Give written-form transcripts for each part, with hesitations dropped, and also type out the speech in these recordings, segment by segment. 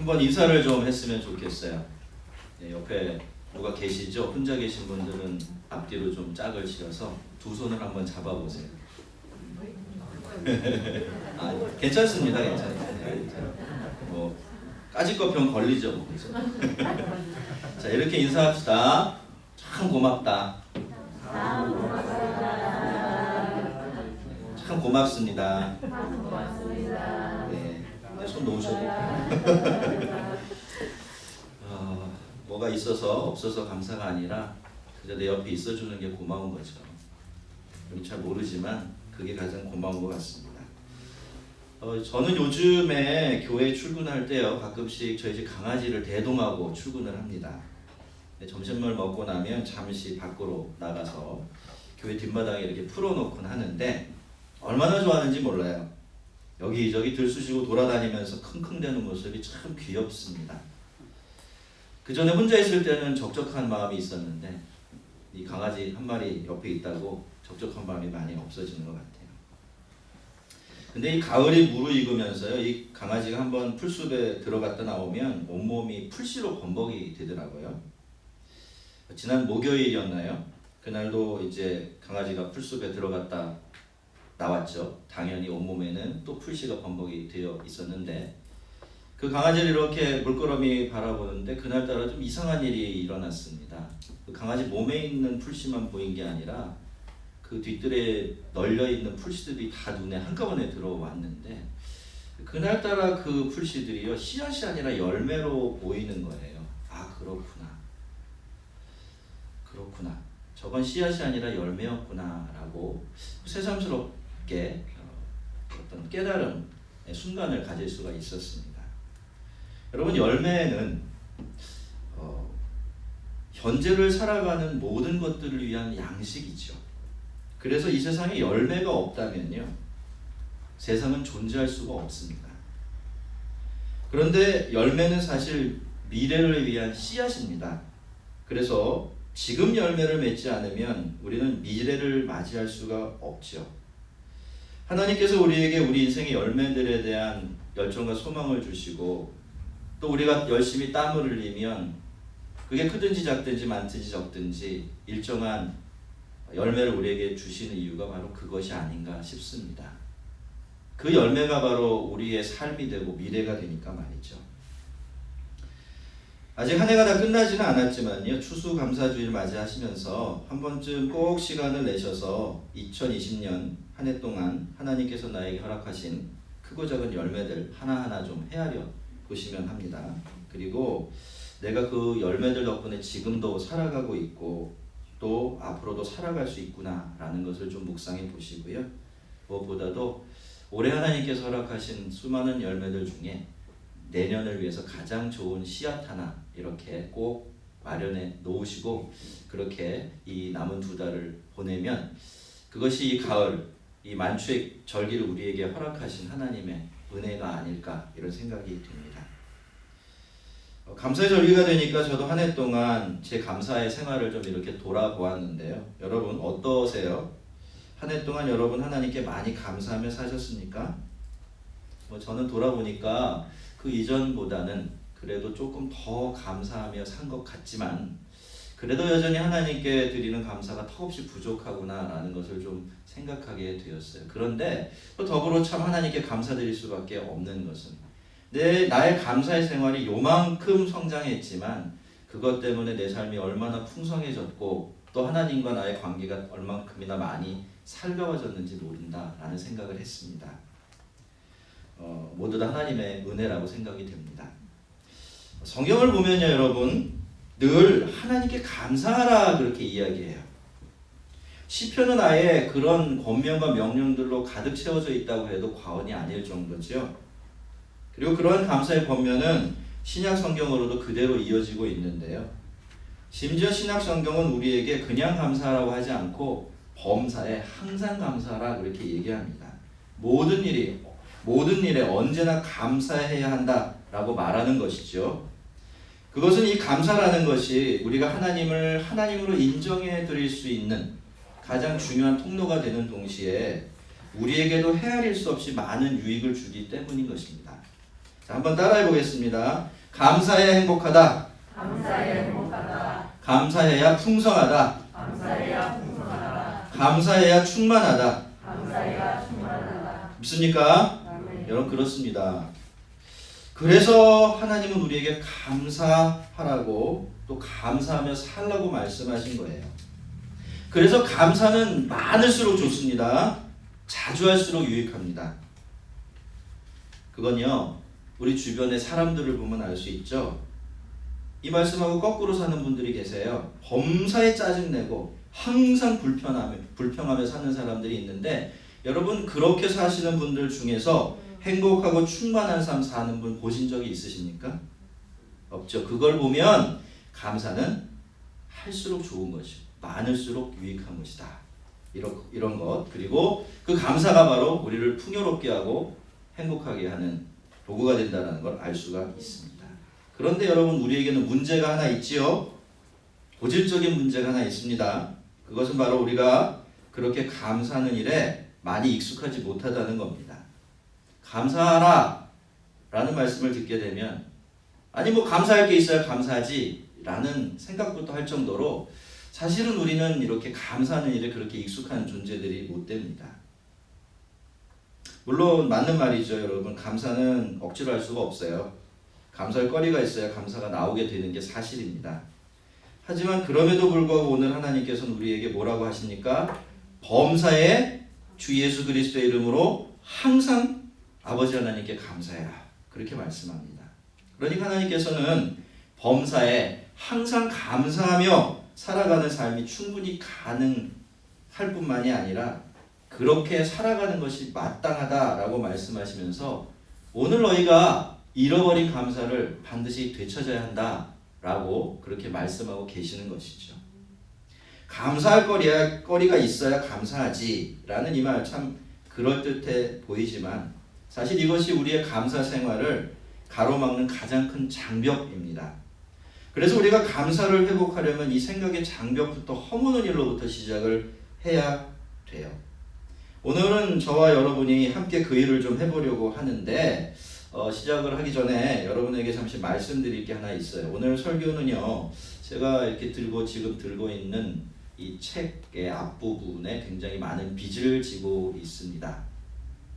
한번 인사를 좀 했으면 좋겠어요. 네, 옆에 누가 계시죠? 혼자 계신 분들은 앞뒤로 좀 짝을 지어서 두 손을 한번 잡아보세요. 아, 괜찮습니다. 괜찮아요. 뭐 까짓거병 걸리죠. 뭐, 그죠? 자, 이렇게 인사합시다. 참 고맙다. 참 고맙습니다. 네, 손 놓으셔도 뭐가 있어서 없어서 감사가 아니라 그저 내 옆에 있어주는 게 고마운 거죠. 우리 잘 모르지만 그게 가장 고마운 것 같습니다. 저는 요즘에 교회 출근할 때요, 가끔씩 저희 집 강아지를 대동하고 출근을 합니다. 점심을 먹고 나면 잠시 밖으로 나가서 교회 뒷마당에 이렇게 풀어놓곤 하는데 얼마나 좋아하는지 몰라요. 여기저기 들쑤시고 돌아다니면서 킁킁대는 모습이 참 귀엽습니다. 그 전에 혼자 있을 때는 적적한 마음이 있었는데 이 강아지 한 마리 옆에 있다고 적적한 마음이 많이 없어지는 것 같아요. 근데 이 가을이 무르익으면서요, 이 강아지가 한번 풀숲에 들어갔다 나오면 온몸이 풀씨로 범벅이 되더라고요. 지난 목요일이었나요? 그날도 이제 강아지가 풀숲에 들어갔다 나왔죠. 당연히 온몸에는 또 풀씨가 범벅이 되어 있었는데 그 강아지를 이렇게 물끄러미 바라보는데 그날따라 좀 이상한 일이 일어났습니다. 그 강아지 몸에 있는 풀씨만 보인 게 아니라 그 뒷뜰에 널려있는 풀씨들이 다 눈에 한꺼번에 들어왔는데 그날따라 그 풀씨들이요, 씨앗이 아니라 열매로 보이는 거예요. 아, 그렇구나. 저건 씨앗이 아니라 열매였구나 라고 새삼스럽게 어떤 깨달음의 순간을 가질 수가 있었습니다. 여러분, 열매는 현재를 살아가는 모든 것들을 위한 양식이죠. 그래서 이 세상에 열매가 없다면요, 세상은 존재할 수가 없습니다. 그런데 열매는 사실 미래를 위한 씨앗입니다. 그래서 지금 열매를 맺지 않으면 우리는 미래를 맞이할 수가 없죠. 하나님께서 우리에게 우리 인생의 열매들에 대한 열정과 소망을 주시고 또 우리가 열심히 땀을 흘리면 그게 크든지 작든지 많든지 적든지 일정한 열매를 우리에게 주시는 이유가 바로 그것이 아닌가 싶습니다. 그 열매가 바로 우리의 삶이 되고 미래가 되니까 말이죠. 아직 한 해가 다 끝나지는 않았지만요, 추수감사주의를 맞이하시면서 한 번쯤 꼭 시간을 내셔서 2020년 한 해 동안 하나님께서 나에게 허락하신 크고 작은 열매들 하나하나 좀 헤아려 보시면 합니다. 그리고 내가 그 열매들 덕분에 지금도 살아가고 있고 또 앞으로도 살아갈 수 있구나 라는 것을 좀 묵상해 보시고요. 무엇보다도 올해 하나님께서 허락하신 수많은 열매들 중에 내년을 위해서 가장 좋은 씨앗 하나 이렇게 꼭 마련해 놓으시고 그렇게 이 남은 두 달을 보내면 그것이 이 가을, 이 만추의 절기를 우리에게 허락하신 하나님의 은혜가 아닐까 이런 생각이 듭니다. 감사의 절기가 되니까 저도 한 해 동안 제 감사의 생활을 좀 이렇게 돌아보았는데요. 여러분 어떠세요? 한 해 동안 여러분 하나님께 많이 감사하며 사셨습니까? 저는 돌아보니까 그 이전보다는 그래도 조금 더 감사하며 산 것 같지만 그래도 여전히 하나님께 드리는 감사가 턱없이 부족하구나 라는 것을 좀 생각하게 되었어요. 그런데 또 더불어 참 하나님께 감사드릴 수밖에 없는 것은 나의 감사의 생활이 요만큼 성장했지만 그것 때문에 내 삶이 얼마나 풍성해졌고 또 하나님과 나의 관계가 얼만큼이나 많이 살가워졌는지 모른다라는 생각을 했습니다. 모두 다 하나님의 은혜라고 생각이 됩니다. 성경을 보면요, 여러분 늘 하나님께 감사하라 그렇게 이야기해요. 시편은 아예 그런 권면과 명령들로 가득 채워져 있다고 해도 과언이 아닐 정도죠. 그리고 그러한 감사의 권면은 신약 성경으로도 그대로 이어지고 있는데요. 심지어 신약 성경은 우리에게 그냥 감사하라고 하지 않고 범사에 항상 감사하라 그렇게 얘기합니다. 모든 일에 언제나 감사해야 한다라고 말하는 것이죠. 그것은 이 감사라는 것이 우리가 하나님을 하나님으로 인정해 드릴 수 있는 가장 중요한 통로가 되는 동시에 우리에게도 헤아릴 수 없이 많은 유익을 주기 때문인 것입니다. 자, 한번 따라해 보겠습니다. 감사해야 행복하다. 감사해야 행복하다. 감사해야 풍성하다. 감사해야 풍성하다. 감사해야 충만하다. 감사해야 충만하다. 믿습니까? 아멘. 여러분 그렇습니다. 그래서 하나님은 우리에게 감사하라고 또 감사하며 살라고 말씀하신 거예요. 그래서 감사는 많을수록 좋습니다. 자주 할수록 유익합니다. 그건요, 우리 주변의 사람들을 보면 알 수 있죠. 이 말씀하고 거꾸로 사는 분들이 계세요. 범사에 짜증내고 항상 불평하며 사는 사람들이 있는데, 여러분 그렇게 사시는 분들 중에서 행복하고 충만한 삶 사는 분 보신 적이 있으십니까? 없죠. 그걸 보면 감사는 할수록 좋은 것이고 많을수록 유익한 것이다. 이런 것. 그리고 그 감사가 바로 우리를 풍요롭게 하고 행복하게 하는 도구가 된다는 걸 알 수가 있습니다. 그런데 여러분 우리에게는 문제가 하나 있지요. 고질적인 문제가 하나 있습니다. 그것은 바로 우리가 그렇게 감사하는 일에 많이 익숙하지 못하다는 겁니다. 감사하라 라는 말씀을 듣게 되면 아니 뭐 감사할 게 있어야 감사하지 라는 생각부터 할 정도로 사실은 우리는 이렇게 감사하는 일에 그렇게 익숙한 존재들이 못 됩니다. 물론 맞는 말이죠. 여러분 감사는 억지로 할 수가 없어요. 감사할 거리가 있어야 감사가 나오게 되는 게 사실입니다. 하지만 그럼에도 불구하고 오늘 하나님께서는 우리에게 뭐라고 하십니까? 범사에 주 예수 그리스도의 이름으로 항상 아버지 하나님께 감사해라. 그렇게 말씀합니다. 그러니까 하나님께서는 범사에 항상 감사하며 살아가는 삶이 충분히 가능할 뿐만이 아니라 그렇게 살아가는 것이 마땅하다라고 말씀하시면서 오늘 너희가 잃어버린 감사를 반드시 되찾아야 한다라고 그렇게 말씀하고 계시는 것이죠. 감사할 거리가 있어야 감사하지라는 이 말 참 그럴듯해 보이지만 사실 이것이 우리의 감사 생활을 가로막는 가장 큰 장벽입니다. 그래서 우리가 감사를 회복하려면 이 생각의 장벽부터 허무는 일로부터 시작을 해야 돼요. 오늘은 저와 여러분이 함께 그 일을 좀 해보려고 하는데 시작을 하기 전에 여러분에게 잠시 말씀드릴 게 하나 있어요. 오늘 설교는요, 제가 이렇게 지금 들고 있는 이 책의 앞부분에 굉장히 많은 빚을 지고 있습니다.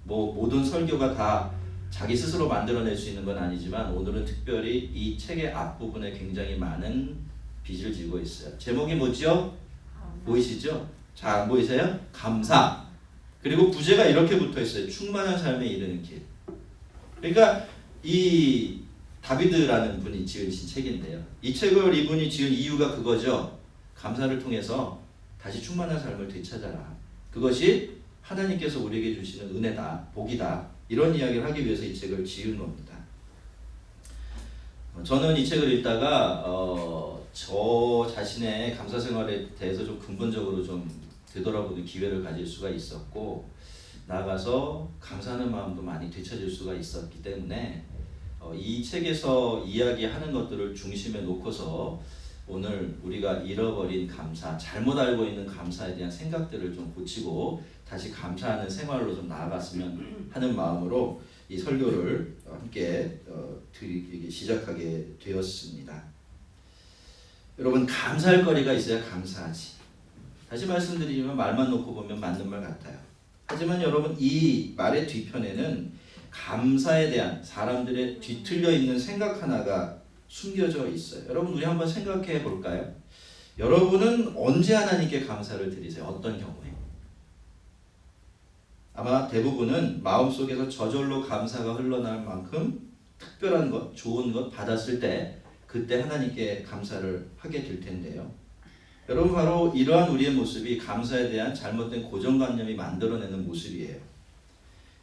모든 설교가 다 자기 스스로 만들어낼 수 있는 건 아니지만 오늘은 특별히 이 책의 앞부분에 굉장히 많은 빚을 지고 있어요. 제목이 뭐죠? 보이시죠? 잘 안 보이세요? 감사. 그리고 부제가 이렇게 붙어 있어요. 충만한 삶에 이르는 길. 그러니까 이 다비드라는 분이 지으신 책인데요. 이 책을 이분이 지은 이유가 그거죠. 감사를 통해서 다시 충만한 삶을 되찾아라. 그것이 하나님께서 우리에게 주시는 은혜다, 복이다. 이런 이야기를 하기 위해서 이 책을 지은 겁니다. 저는 이 책을 읽다가 저 자신의 감사 생활에 대해서 좀 근본적으로 좀 되돌아보는 기회를 가질 수가 있었고 나아가서 감사하는 마음도 많이 되찾을 수가 있었기 때문에 이 책에서 이야기하는 것들을 중심에 놓고서 오늘 우리가 잃어버린 감사, 잘못 알고 있는 감사에 대한 생각들을 좀 고치고 다시 감사하는 생활로 좀 나아갔으면 하는 마음으로 이 설교를 함께 시작하게 되었습니다. 여러분 감사할 거리가 있어야 감사하지. 다시 말씀드리지만 말만 놓고 보면 맞는 말 같아요. 하지만 여러분 이 말의 뒤편에는 감사에 대한 사람들의 뒤틀려 있는 생각 하나가 숨겨져 있어요. 여러분 우리 한번 생각해 볼까요? 여러분은 언제 하나님께 감사를 드리세요? 어떤 경우에? 아마 대부분은 마음속에서 저절로 감사가 흘러날 만큼 특별한 것, 좋은 것 받았을 때 그때 하나님께 감사를 하게 될 텐데요. 여러분 바로 이러한 우리의 모습이 감사에 대한 잘못된 고정관념이 만들어내는 모습이에요.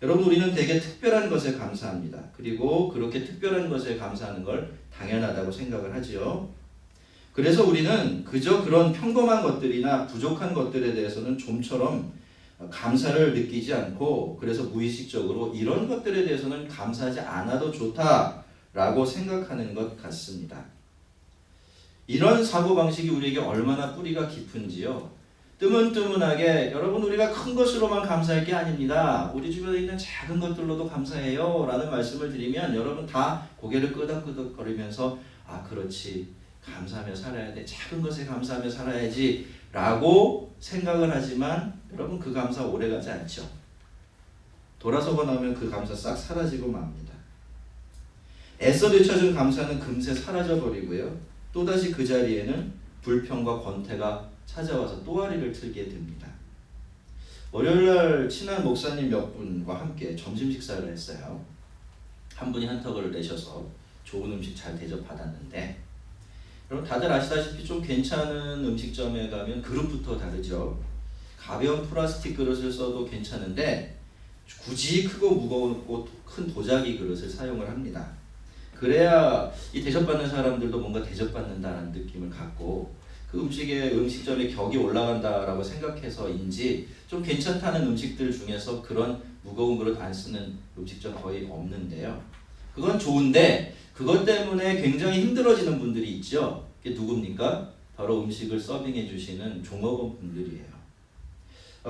여러분 우리는 되게 특별한 것에 감사합니다. 그리고 그렇게 특별한 것에 감사하는 걸 당연하다고 생각을 하지요. 그래서 우리는 그저 그런 평범한 것들이나 부족한 것들에 대해서는 좀처럼 감사를 느끼지 않고 그래서 무의식적으로 이런 것들에 대해서는 감사하지 않아도 좋다라고 생각하는 것 같습니다. 이런 사고방식이 우리에게 얼마나 뿌리가 깊은지요. 뜨문뜨문하게 여러분 우리가 큰 것으로만 감사할 게 아닙니다. 우리 주변에 있는 작은 것들로도 감사해요 라는 말씀을 드리면 여러분 다 고개를 끄덕끄덕거리면서 아 그렇지 감사하며 살아야 돼 작은 것에 감사하며 살아야지 라고 생각을 하지만 여러분 그 감사 오래가지 않죠. 돌아서고 나면 그 감사 싹 사라지고 맙니다. 애써 되찾은 감사는 금세 사라져버리고요. 또다시 그 자리에는 불평과 권태가 찾아와서 또아리를 틀게 됩니다. 월요일날 친한 목사님 몇 분과 함께 점심 식사를 했어요. 한 분이 한턱을 내셔서 좋은 음식 잘 대접받았는데 여러분 다들 아시다시피 좀 괜찮은 음식점에 가면 그릇부터 다르죠. 가벼운 플라스틱 그릇을 써도 괜찮은데 굳이 크고 무겁고 큰 도자기 그릇을 사용을 합니다. 그래야 이 대접받는 사람들도 뭔가 대접받는다는 느낌을 갖고 그 음식점의 격이 올라간다라고 생각해서인지 좀 괜찮다는 음식들 중에서 그런 무거운 그릇 안 쓰는 음식점 거의 없는데요. 그건 좋은데 그것 때문에 굉장히 힘들어지는 분들이 있죠. 그게 누굽니까? 바로 음식을 서빙해 주시는 종업원 분들이에요.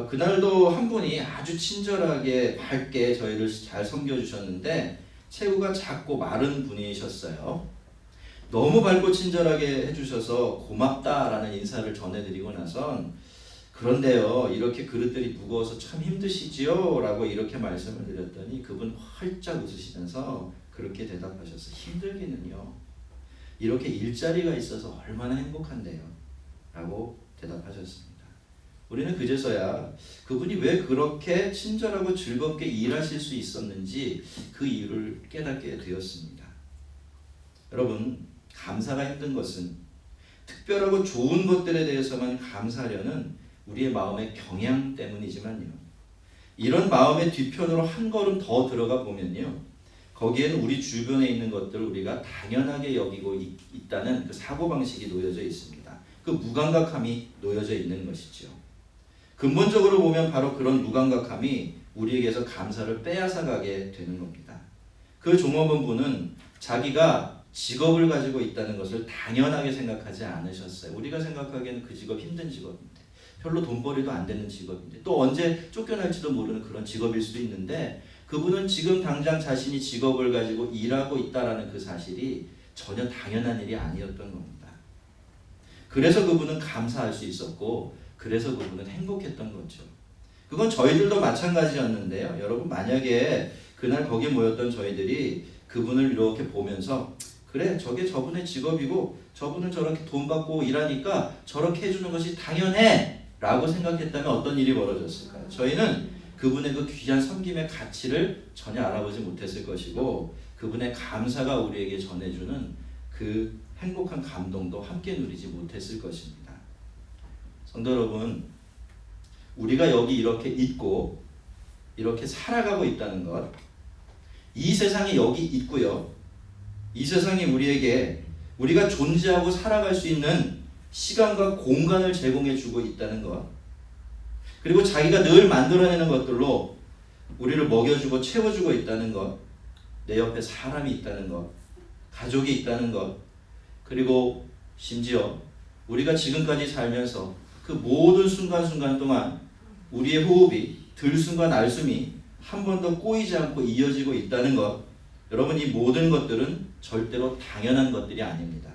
그날도 한 분이 아주 친절하게 밝게 저희를 잘 섬겨주셨는데 체구가 작고 마른 분이셨어요. 너무 밝고 친절하게 해주셔서 고맙다라는 인사를 전해드리고 나선 그런데요 이렇게 그릇들이 무거워서 참 힘드시지요? 라고 이렇게 말씀을 드렸더니 그분 활짝 웃으시면서 그렇게 대답하셨어요. 힘들기는요 이렇게 일자리가 있어서 얼마나 행복한데요 라고 대답하셨습니다. 우리는 그제서야 그분이 왜 그렇게 친절하고 즐겁게 일하실 수 있었는지 그 이유를 깨닫게 되었습니다. 여러분 감사가 힘든 것은 특별하고 좋은 것들에 대해서만 감사하려는 우리의 마음의 경향 때문이지만요. 이런 마음의 뒤편으로 한 걸음 더 들어가 보면요. 거기에는 우리 주변에 있는 것들을 우리가 당연하게 여기고 있다는 그 사고방식이 놓여져 있습니다. 그 무감각함이 놓여져 있는 것이죠. 근본적으로 보면 바로 그런 무감각함이 우리에게서 감사를 빼앗아가게 되는 겁니다. 그 종업원분은 자기가 직업을 가지고 있다는 것을 당연하게 생각하지 않으셨어요. 우리가 생각하기에는 그 직업 힘든 직업인데 별로 돈벌이도 안 되는 직업인데 또 언제 쫓겨날지도 모르는 그런 직업일 수도 있는데 그분은 지금 당장 자신이 직업을 가지고 일하고 있다는 그 사실이 전혀 당연한 일이 아니었던 겁니다. 그래서 그분은 감사할 수 있었고 그래서 그분은 행복했던 거죠. 그건 저희들도 마찬가지였는데요. 여러분 만약에 그날 거기에 모였던 저희들이 그분을 이렇게 보면서 그래 저게 저분의 직업이고 저분은 저렇게 돈 받고 일하니까 저렇게 해주는 것이 당연해 라고 생각했다면 어떤 일이 벌어졌을까요? 저희는 그분의 그 귀한 섬김의 가치를 전혀 알아보지 못했을 것이고 그분의 감사가 우리에게 전해주는 그 행복한 감동도 함께 누리지 못했을 것입니다. 성도 여러분, 우리가 여기 이렇게 있고 이렇게 살아가고 있다는 것, 이 세상이 여기 있고요. 이 세상이 우리에게 우리가 존재하고 살아갈 수 있는 시간과 공간을 제공해 주고 있다는 것, 그리고 자기가 늘 만들어내는 것들로 우리를 먹여주고 채워주고 있다는 것, 내 옆에 사람이 있다는 것, 가족이 있다는 것, 그리고 심지어 우리가 지금까지 살면서 그 모든 순간순간 동안 우리의 호흡이 들숨과 날숨이 한 번도 꼬이지 않고 이어지고 있다는 것, 여러분 이 모든 것들은 절대로 당연한 것들이 아닙니다.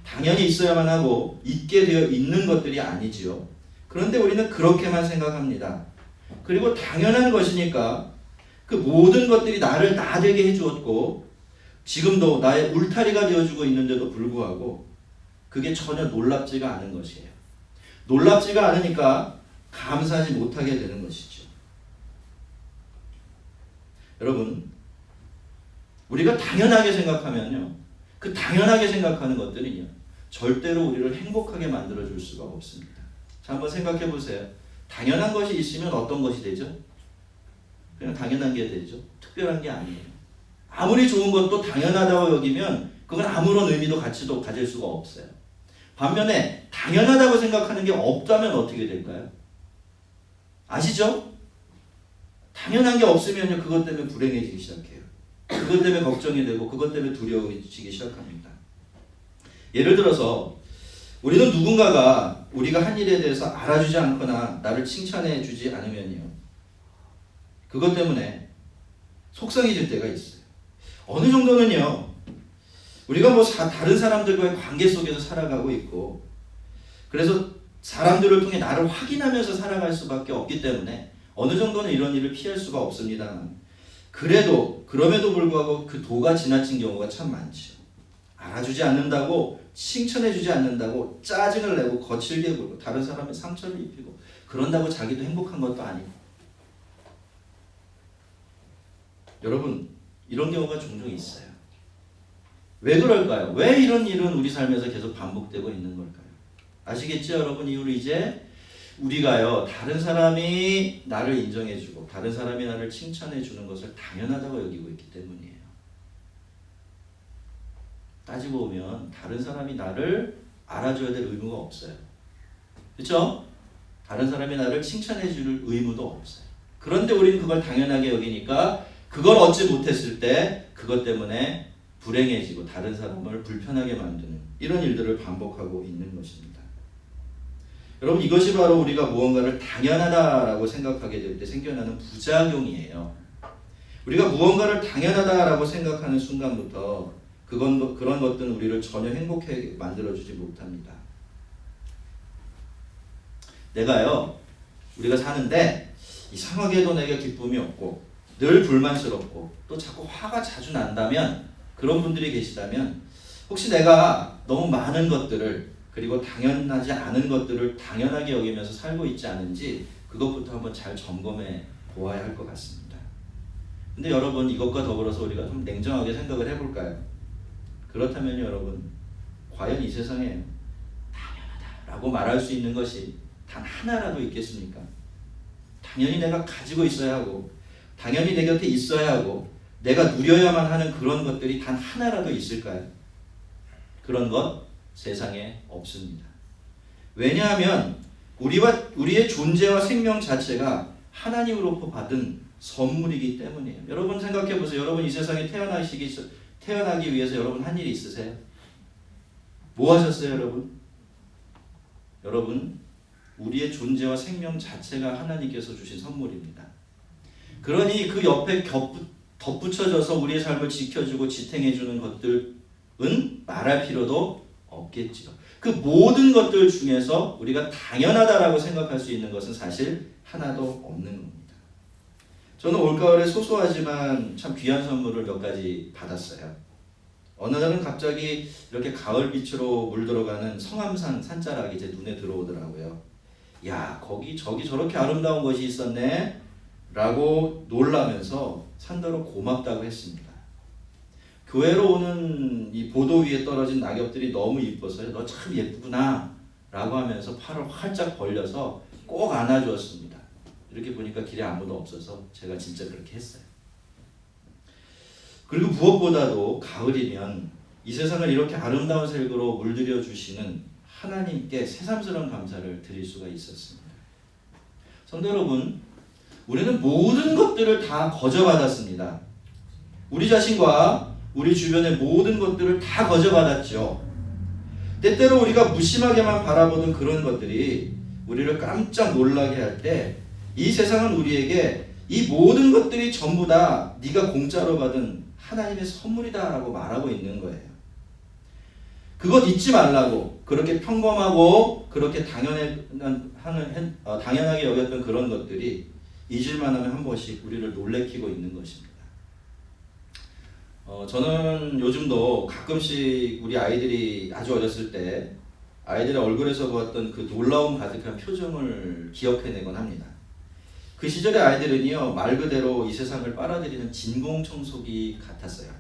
당연히 있어야만 하고 있게 되어 있는 것들이 아니지요. 그런데 우리는 그렇게만 생각합니다. 그리고 당연한 것이니까 그 모든 것들이 나를 나되게 해주었고 지금도 나의 울타리가 되어주고 있는데도 불구하고 그게 전혀 놀랍지가 않은 것이에요. 놀랍지가 않으니까 감사하지 못하게 되는 것이죠. 여러분, 우리가 당연하게 생각하면요, 그 당연하게 생각하는 것들은요, 절대로 우리를 행복하게 만들어줄 수가 없습니다. 자, 한번 생각해 보세요. 당연한 것이 있으면 어떤 것이 되죠? 그냥 당연한 게 되죠. 특별한 게 아니에요. 아무리 좋은 것도 당연하다고 여기면 그건 아무런 의미도 가치도 가질 수가 없어요. 반면에 당연하다고 생각하는 게 없다면 어떻게 될까요? 아시죠? 당연한 게 없으면요, 그것 때문에 불행해지기 시작해요. 그것 때문에 걱정이 되고 그것 때문에 두려워지기 시작합니다. 예를 들어서 우리는 누군가가 우리가 한 일에 대해서 알아주지 않거나 나를 칭찬해 주지 않으면요, 그것 때문에 속상해질 때가 있어요. 어느 정도는요, 우리가 뭐 다른 사람들과의 관계 속에서 살아가고 있고, 그래서 사람들을 통해 나를 확인하면서 살아갈 수밖에 없기 때문에 어느 정도는 이런 일을 피할 수가 없습니다만, 그럼에도 불구하고 그 도가 지나친 경우가 참 많죠. 알아주지 않는다고, 칭찬해주지 않는다고 짜증을 내고 거칠게 굴고 다른 사람의 상처를 입히고, 그런다고 자기도 행복한 것도 아니고. 여러분, 이런 경우가 종종 있어요. 왜 그럴까요? 왜 이런 일은 우리 삶에서 계속 반복되고 있는 걸까요? 아시겠죠, 여러분? 이유를 이제 우리가요, 다른 사람이 나를 인정해주고 다른 사람이 나를 칭찬해주는 것을 당연하다고 여기고 있기 때문이에요. 따지고 보면 다른 사람이 나를 알아줘야 될 의무가 없어요. 그렇죠? 다른 사람이 나를 칭찬해줄 의무도 없어요. 그런데 우리는 그걸 당연하게 여기니까 그걸 얻지 못했을 때 그것 때문에 불행해지고 다른 사람을 불편하게 만드는 이런 일들을 반복하고 있는 것입니다. 여러분, 이것이 바로 우리가 무언가를 당연하다라고 생각하게 될 때 생겨나는 부작용이에요. 우리가 무언가를 당연하다라고 생각하는 순간부터 그런 것들은 우리를 전혀 행복하게 만들어주지 못합니다. 우리가 사는데 이상하게도 내게 기쁨이 없고 늘 불만스럽고 또 자꾸 화가 자주 난다면, 그런 분들이 계시다면 혹시 내가 너무 많은 것들을, 그리고 당연하지 않은 것들을 당연하게 여기면서 살고 있지 않은지 그것부터 한번 잘 점검해 보아야 할 것 같습니다. 근데 여러분, 이것과 더불어서 우리가 좀 냉정하게 생각을 해볼까요? 그렇다면 여러분, 과연 이 세상에 당연하다라고 말할 수 있는 것이 단 하나라도 있겠습니까? 당연히 내가 가지고 있어야 하고 당연히 내 곁에 있어야 하고 내가 누려야만 하는 그런 것들이 단 하나라도 있을까요? 그런 것 세상에 없습니다. 왜냐하면 우리의 존재와 생명 자체가 하나님으로부터 받은 선물이기 때문이에요. 여러분 생각해 보세요. 여러분 이 세상에 태어나기 위해서 여러분 한 일이 있으세요? 뭐 하셨어요, 여러분? 여러분, 우리의 존재와 생명 자체가 하나님께서 주신 선물입니다. 그러니 그 옆에 덧붙여져서 우리의 삶을 지켜주고 지탱해주는 것들은 말할 필요도 없겠지요. 그 모든 것들 중에서 우리가 당연하다라고 생각할 수 있는 것은 사실 하나도 없는 겁니다. 저는 올가을에 소소하지만 참 귀한 선물을 몇 가지 받았어요. 어느 날은 갑자기 이렇게 가을빛으로 물들어가는 성암산 산자락이 제 눈에 들어오더라고요. 야, 저기 저렇게 아름다운 것이 있었네 라고 놀라면서 산더러 고맙다고 했습니다. 교회로 오는 이 보도 위에 떨어진 낙엽들이 너무 이뻐서요. 너 참 예쁘구나 라고 하면서 팔을 활짝 벌려서 꼭 안아주었습니다. 이렇게 보니까 길에 아무도 없어서 제가 진짜 그렇게 했어요. 그리고 무엇보다도 가을이면 이 세상을 이렇게 아름다운 색으로 물들여 주시는 하나님께 새삼스러운 감사를 드릴 수가 있었습니다. 성도 여러분, 우리는 모든 것들을 다 거저받았습니다. 우리 자신과 우리 주변의 모든 것들을 다 거저받았죠. 때때로 우리가 무심하게만 바라보던 그런 것들이 우리를 깜짝 놀라게 할 때 이 세상은 우리에게 이 모든 것들이 전부 다 네가 공짜로 받은 하나님의 선물이다 라고 말하고 있는 거예요. 그것 잊지 말라고, 그렇게 평범하고 그렇게 당연하게 여겼던 그런 것들이 잊을만 하면 한 번씩 우리를 놀래키고 있는 것입니다. 저는 요즘도 가끔씩 우리 아이들이 아주 어렸을 때 아이들의 얼굴에서 보았던 그 놀라움 가득한 표정을 기억해내곤 합니다. 그 시절의 아이들은요, 말 그대로 이 세상을 빨아들이는 진공청소기 같았어요.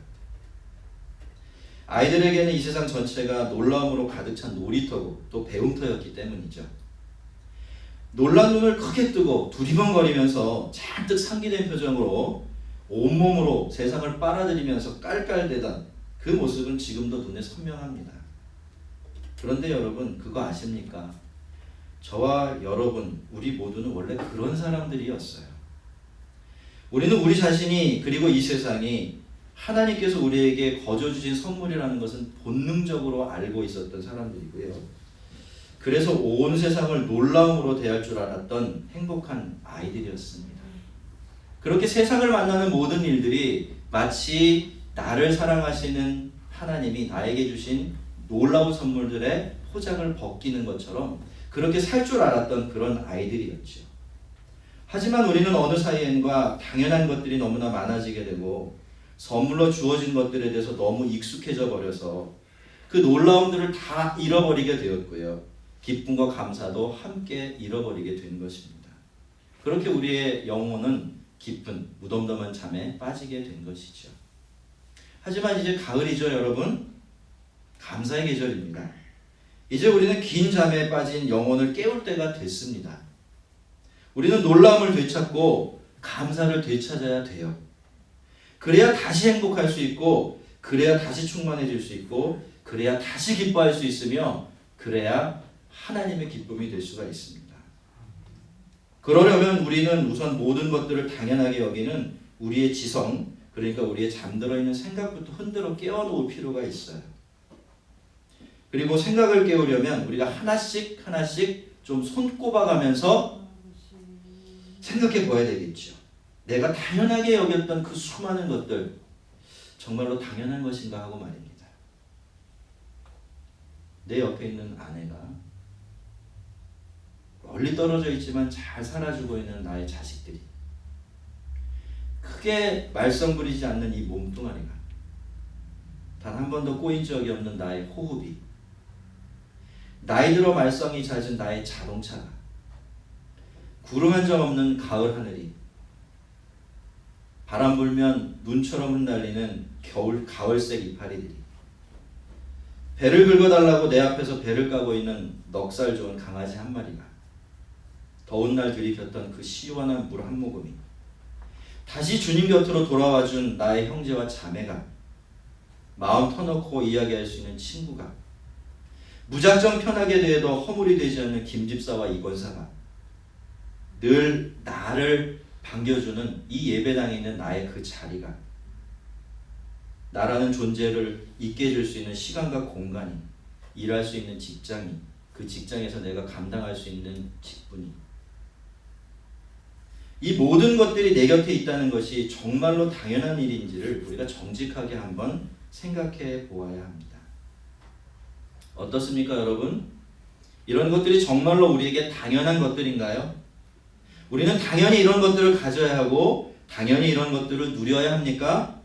아이들에게는 이 세상 전체가 놀라움으로 가득 찬 놀이터고 또 배움터였기 때문이죠. 놀란 눈을 크게 뜨고 두리번거리면서 잔뜩 상기된 표정으로 온몸으로 세상을 빨아들이면서 깔깔대던 그 모습은 지금도 눈에 선명합니다. 그런데 여러분, 그거 아십니까? 저와 여러분, 우리 모두는 원래 그런 사람들이었어요. 우리는 우리 자신이, 그리고 이 세상이 하나님께서 우리에게 거저 주신 선물이라는 것은 본능적으로 알고 있었던 사람들이고요. 그래서 온 세상을 놀라움으로 대할 줄 알았던 행복한 아이들이었습니다. 그렇게 세상을 만나는 모든 일들이 마치 나를 사랑하시는 하나님이 나에게 주신 놀라운 선물들의 포장을 벗기는 것처럼 그렇게 살 줄 알았던 그런 아이들이었죠. 하지만 우리는 어느 사이엔가 당연한 것들이 너무나 많아지게 되고 선물로 주어진 것들에 대해서 너무 익숙해져 버려서 그 놀라움들을 다 잃어버리게 되었고요. 기쁨과 감사도 함께 잃어버리게 된 것입니다. 그렇게 우리의 영혼은 깊은 무덤덤한 잠에 빠지게 된 것이죠. 하지만 이제 가을이죠, 여러분. 감사의 계절입니다. 이제 우리는 긴 잠에 빠진 영혼을 깨울 때가 됐습니다. 우리는 놀라움을 되찾고 감사를 되찾아야 돼요. 그래야 다시 행복할 수 있고, 그래야 다시 충만해질 수 있고, 그래야 다시 기뻐할 수 있으며, 그래야 하나님의 기쁨이 될 수가 있습니다. 그러려면 우리는 우선 모든 것들을 당연하게 여기는 우리의 지성, 그러니까 우리의 잠들어 있는 생각부터 흔들어 깨워놓을 필요가 있어요. 그리고 생각을 깨우려면 우리가 하나씩 좀 손꼽아가면서 생각해 보아야 되겠죠. 내가 당연하게 여겼던 그 수많은 것들 정말로 당연한 것인가 하고 말입니다. 내 옆에 있는 아내가, 멀리 떨어져 있지만 잘 살아주고 있는 나의 자식들이, 크게 말썽 부리지 않는 이 몸뚱아리가, 단 한 번도 꼬인 적이 없는 나의 호흡이, 나이 들어 말썽이 잦은 나의 자동차가, 구름 한 점 없는 가을 하늘이, 바람 불면 눈처럼 흩날리는 가을색 이파리들이, 배를 긁어달라고 내 앞에서 배를 까고 있는 넉살 좋은 강아지 한 마리가, 더운 날 들이켰던 그 시원한 물 한 모금이, 다시 주님 곁으로 돌아와준 나의 형제와 자매가, 마음 터놓고 이야기할 수 있는 친구가, 무작정 편하게 대해도 허물이 되지 않는 김집사와 이권사가, 늘 나를 반겨주는 이 예배당에 있는 나의 그 자리가, 나라는 존재를 있게 해줄 수 있는 시간과 공간이, 일할 수 있는 직장이, 그 직장에서 내가 감당할 수 있는 직분이, 이 모든 것들이 내 곁에 있다는 것이 정말로 당연한 일인지를 우리가 정직하게 한번 생각해 보아야 합니다. 어떻습니까, 여러분? 이런 것들이 정말로 우리에게 당연한 것들인가요? 우리는 당연히 이런 것들을 가져야 하고 당연히 이런 것들을 누려야 합니까?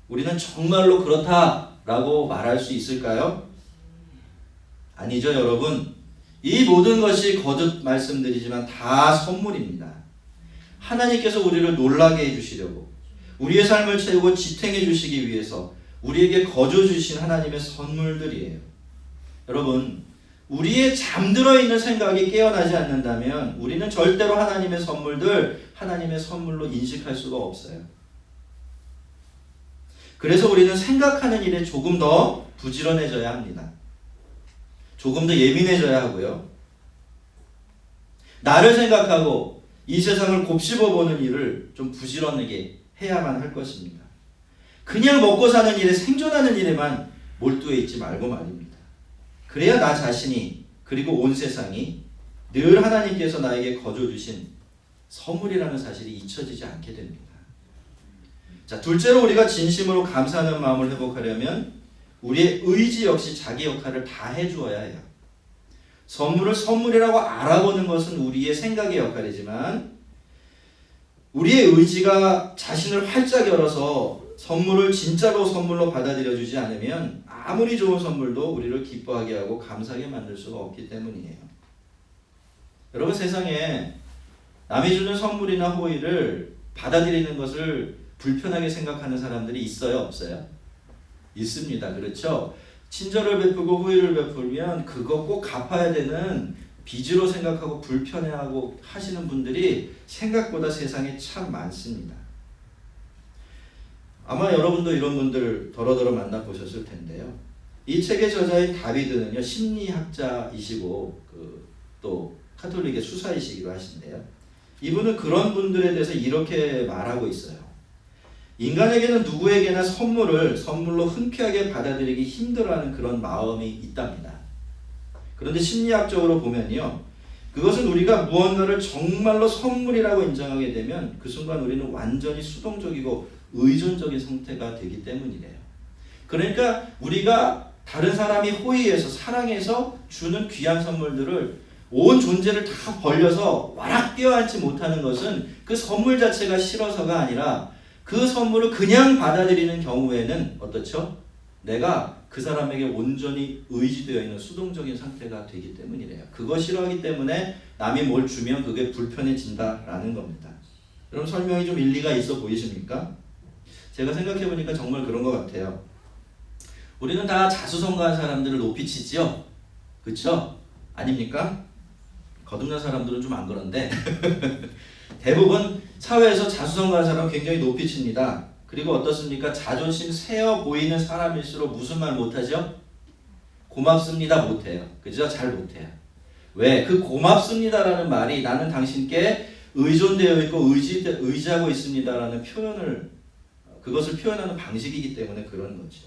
우리는 정말로 그렇다라고 말할 수 있을까요? 아니죠, 여러분. 이 모든 것이 거듭 말씀드리지만 다 선물입니다. 하나님께서 우리를 놀라게 해주시려고, 우리의 삶을 채우고 지탱해 주시기 위해서 우리에게 거저 주신 하나님의 선물들이에요. 여러분, 우리의 잠들어 있는 생각이 깨어나지 않는다면 우리는 절대로 하나님의 선물들, 하나님의 선물로 인식할 수가 없어요. 그래서 우리는 생각하는 일에 조금 더 부지런해져야 합니다. 조금 더 예민해져야 하고요. 나를 생각하고 이 세상을 곱씹어보는 일을 좀 부지런하게 해야만 할 것입니다. 그냥 먹고 사는 일에, 생존하는 일에만 몰두해 있지 말고 말입니다. 그래야 나 자신이, 그리고 온 세상이 늘 하나님께서 나에게 거저 주신 선물이라는 사실이 잊혀지지 않게 됩니다. 자, 둘째로 우리가 진심으로 감사하는 마음을 회복하려면 우리의 의지 역시 자기 역할을 다 해주어야 해요. 선물을 선물이라고 알아보는 것은 우리의 생각의 역할이지만 우리의 의지가 자신을 활짝 열어서 선물을 진짜로 선물로 받아들여주지 않으면 아무리 좋은 선물도 우리를 기뻐하게 하고 감사하게 만들 수가 없기 때문이에요. 여러분, 세상에 남이 주는 선물이나 호의를 받아들이는 것을 불편하게 생각하는 사람들이 있어요, 없어요? 있습니다. 그렇죠? 친절을 베푸고 호의를 베풀면 그거 꼭 갚아야 되는 빚으로 생각하고 불편해하고 하시는 분들이 생각보다 세상에 참 많습니다. 아마 여러분도 이런 분들 더러더러 만나보셨을 텐데요. 이 책의 저자인 다비드는요, 심리학자이시고 또 카톨릭의 수사이시기도 하신데요. 이분은 그런 분들에 대해서 이렇게 말하고 있어요. 인간에게는 누구에게나 선물로 흔쾌하게 받아들이기 힘들어하는 그런 마음이 있답니다. 그런데 심리학적으로 보면요, 그것은 우리가 무언가를 정말로 선물이라고 인정하게 되면 그 순간 우리는 완전히 수동적이고 의존적인 상태가 되기 때문이래요. 그러니까 우리가 다른 사람이 호의해서 사랑해서 주는 귀한 선물들을 온 존재를 다 벌려서 와락 뛰어앉지 못하는 것은 그 선물 자체가 싫어서가 아니라 그 선물을 그냥 받아들이는 경우에는 어떻죠? 내가 그 사람에게 온전히 의지되어 있는 수동적인 상태가 되기 때문이래요. 그거 싫어하기 때문에 남이 뭘 주면 그게 불편해진다라는 겁니다. 여러분 설명이 좀 일리가 있어 보이십니까? 제가 생각해보니까 정말 그런 것 같아요. 우리는 다 자수성가한 사람들을 높이 치지요? 그쵸? 아닙니까? 거듭난 사람들은 좀 안 그런데 대부분 사회에서 자수성가한 사람은 굉장히 높이 칩니다. 그리고 어떻습니까? 자존심 세어 보이는 사람일수록 무슨 말 못하죠? 고맙습니다 못해요. 그죠? 잘 못해요. 왜? 그 고맙습니다라는 말이 나는 당신께 의존되어 있고 의지하고 있습니다라는 그것을 표현하는 방식이기 때문에 그런 거죠.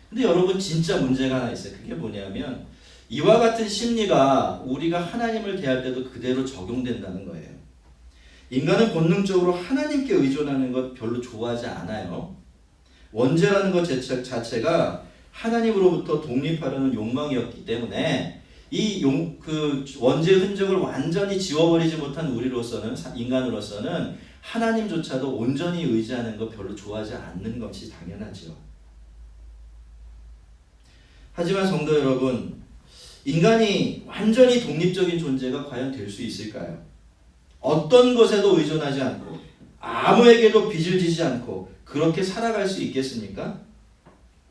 근데 여러분 진짜 문제가 하나 있어요. 그게 뭐냐면 이와 같은 심리가 우리가 하나님을 대할 때도 그대로 적용된다는 거예요. 인간은 본능적으로 하나님께 의존하는 것 별로 좋아하지 않아요. 원죄라는 것 자체가 하나님으로부터 독립하려는 욕망이었기 때문에 그 원죄의 흔적을 완전히 지워버리지 못한 우리로서는, 인간으로서는 하나님조차도 온전히 의지하는 것 별로 좋아하지 않는 것이 당연하죠. 하지만 성도 여러분, 인간이 완전히 독립적인 존재가 과연 될 수 있을까요? 어떤 것에도 의존하지 않고 아무에게도 빚을 지지 않고 그렇게 살아갈 수 있겠습니까?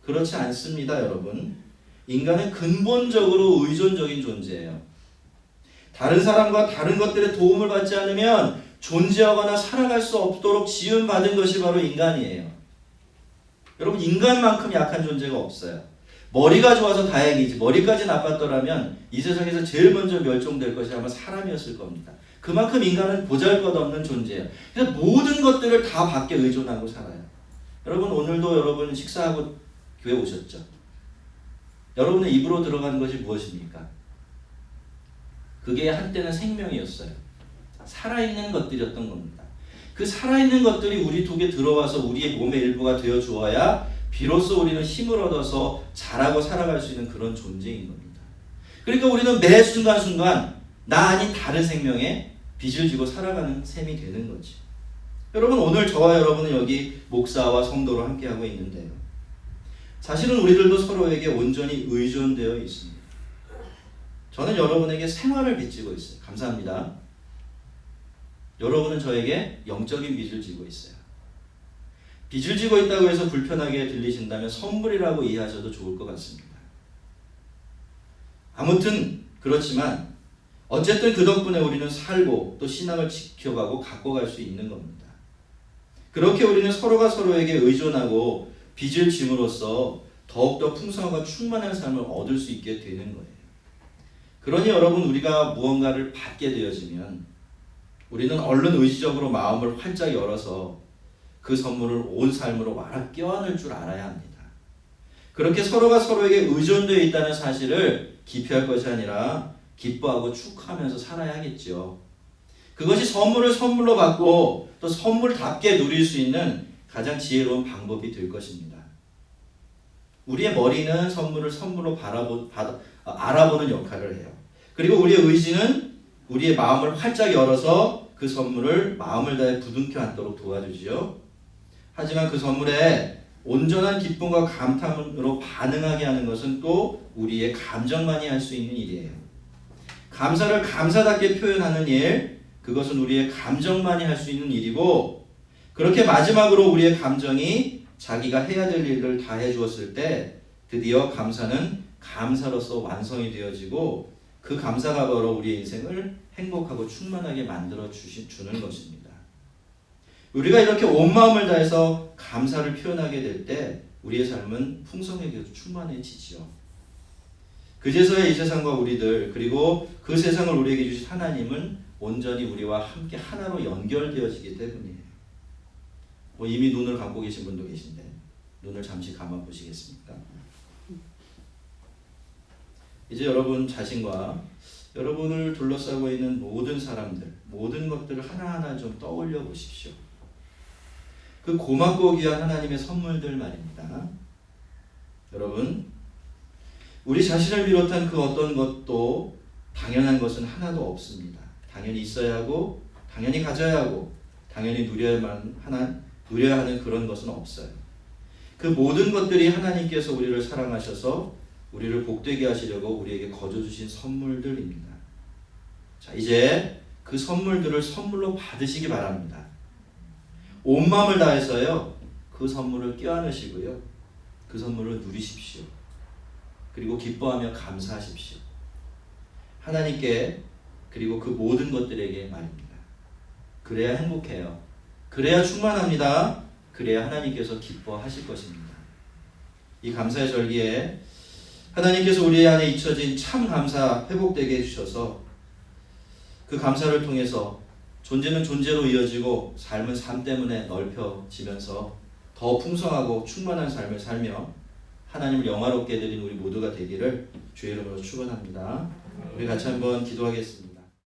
그렇지 않습니다, 여러분. 인간은 근본적으로 의존적인 존재예요. 다른 사람과 다른 것들의 도움을 받지 않으면 존재하거나 살아갈 수 없도록 지음받은 것이 바로 인간이에요. 여러분, 인간만큼 약한 존재가 없어요. 머리가 좋아서 다행이지, 머리까지 나빴더라면 이 세상에서 제일 먼저 멸종될 것이 아마 사람이었을 겁니다. 그만큼 인간은 보잘것없는 존재예요. 그래서 모든 것들을 다 밖에 의존하고 살아요. 여러분, 오늘도 여러분 식사하고 교회 오셨죠? 여러분의 입으로 들어가는 것이 무엇입니까? 그게 한때는 생명이었어요. 살아있는 것들이었던 겁니다. 그 살아있는 것들이 우리 속에 들어와서 우리의 몸의 일부가 되어 주어야 비로소 우리는 힘을 얻어서 자라고 살아갈 수 있는 그런 존재인 겁니다. 그러니까 우리는 매 순간순간 나 아닌 다른 생명에 빚을 지고 살아가는 셈이 되는 거지. 여러분, 오늘 저와 여러분은 여기 목사와 성도로 함께하고 있는데요. 사실은 우리들도 서로에게 온전히 의존되어 있습니다. 저는 여러분에게 생활을 빚지고 있어요. 감사합니다. 여러분은 저에게 영적인 빚을 지고 있어요. 빚을 지고 있다고 해서 불편하게 들리신다면 선물이라고 이해하셔도 좋을 것 같습니다. 아무튼 그렇지만 어쨌든 그 덕분에 우리는 살고 또 신앙을 지켜가고 갖고 갈 수 있는 겁니다. 그렇게 우리는 서로가 서로에게 의존하고 빚을 짐으로써 더욱더 풍성하고 충만한 삶을 얻을 수 있게 되는 거예요. 그러니 여러분, 우리가 무언가를 받게 되어지면 우리는 얼른 의지적으로 마음을 활짝 열어서 그 선물을 온 삶으로 와락 껴안을 줄 알아야 합니다. 그렇게 서로가 서로에게 의존되어 있다는 사실을 기피할 것이 아니라 기뻐하고 축하하면서 살아야 하겠죠. 그것이 선물을 선물로 받고 또 선물답게 누릴 수 있는 가장 지혜로운 방법이 될 것입니다. 우리의 머리는 선물을 선물로 알아보는 역할을 해요. 그리고 우리의 의지는 우리의 마음을 활짝 열어서 그 선물을 마음을 다해 부둥켜 안도록 도와주지요. 하지만 그 선물에 온전한 기쁨과 감탄으로 반응하게 하는 것은 또 우리의 감정만이 할 수 있는 일이에요. 감사를 감사답게 표현하는 일, 그것은 우리의 감정만이 할 수 있는 일이고, 그렇게 마지막으로 우리의 감정이 자기가 해야 될 일을 다 해주었을 때 드디어 감사는 감사로서 완성이 되어지고 그 감사가 바로 우리의 인생을 행복하고 충만하게 만들어 주는 것입니다. 우리가 이렇게 온 마음을 다해서 감사를 표현하게 될 때 우리의 삶은 풍성하게 충만해지지요. 그제서야 이 세상과 우리들, 그리고 그 세상을 우리에게 주신 하나님은 온전히 우리와 함께 하나로 연결되어지기 때문이에요. 이미 눈을 감고 계신 분도 계신데 눈을 잠시 감아 보시겠습니까? 이제 여러분 자신과 여러분을 둘러싸고 있는 모든 사람들, 모든 것들을 하나하나 좀 떠올려 보십시오. 그 고맙고 귀한 하나님의 선물들 말입니다. 여러분, 우리 자신을 비롯한 그 어떤 것도 당연한 것은 하나도 없습니다. 당연히 있어야 하고, 당연히 가져야 하고, 당연히 누려야 하는 그런 것은 없어요. 그 모든 것들이 하나님께서 우리를 사랑하셔서 우리를 복되게 하시려고 우리에게 거저주신 선물들입니다. 자, 이제 그 선물들을 선물로 받으시기 바랍니다. 온 마음을 다해서요, 그 선물을 껴안으시고요, 그 선물을 누리십시오. 그리고 기뻐하며 감사하십시오. 하나님께, 그리고 그 모든 것들에게 말입니다. 그래야 행복해요. 그래야 충만합니다. 그래야 하나님께서 기뻐하실 것입니다. 이 감사의 절기에 하나님께서 우리 안에 잊혀진 참 감사 회복되게 해주셔서 그 감사를 통해서 존재는 존재로 이어지고 삶은 삶 때문에 넓혀지면서 더 풍성하고 충만한 삶을 살며 하나님을 영화롭게 해드리는 우리 모두가 되기를 주의 이름으로 축원합니다. 우리 같이 한번 기도하겠습니다.